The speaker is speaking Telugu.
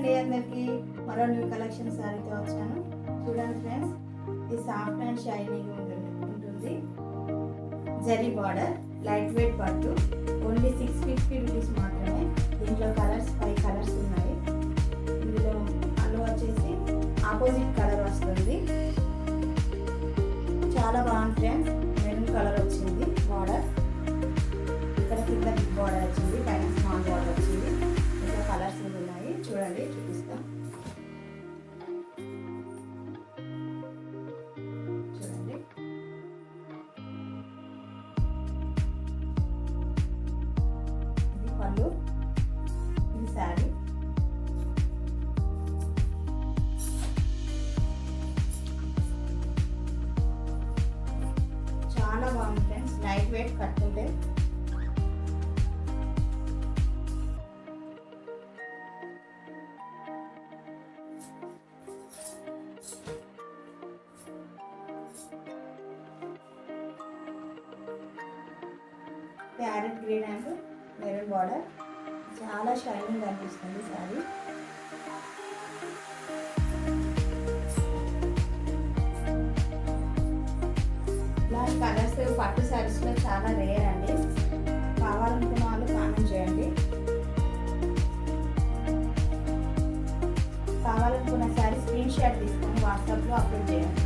అండి అందరికి మరో న్యూ కలెక్షన్ శారీతో వచ్చాను. చూడండి ఫ్రెండ్స్, ఇది సాఫ్ట్ అండ్ షైనింగ్ ఉంటుంది. జరీ బార్డర్, లైట్ వెయిట్ పట్టు, ఓన్లీ 650 రూపీస్ మాత్రమే. దీంట్లో కలర్స్ 5 కలర్స్ ఉన్నాయి. ఇందులో పళ్ళు వచ్చేసి ఆపోజిట్ కలర్ వస్తుంది. చాలా బాగుంది ఫ్రెండ్స్. మెరూన్ కలర్ వచ్చింది బార్డర్, ఇక్కడ కింద బిగ్ బార్డర్ వచ్చింది, పైన స్మాల్ బార్డర్ వచ్చింది. ఇంకా కలర్స్ ఉన్నాయి, చూడండి చూపిస్తాం. చూడండి, ఇది పళ్ళు, ఇది శారీ. చాలా బాగుంది ఫ్రెండ్స్, లైట్ వెయిట్ కట్టుకుంటే. Parrot green and maroon border, చాలా షైనింగ్ అనిపిస్తుంది సారీ. ఇలాంటి కలర్స్ పట్టు శారీస్లో చాలా రేర్ అండి. కావాలనుకున్న వాళ్ళు కామెంట్ చేయండి. కావాలనుకున్న శారీ స్క్రీన్ షాట్ తీసుకొని వాట్సాప్లో అప్లోడ్ చేయండి.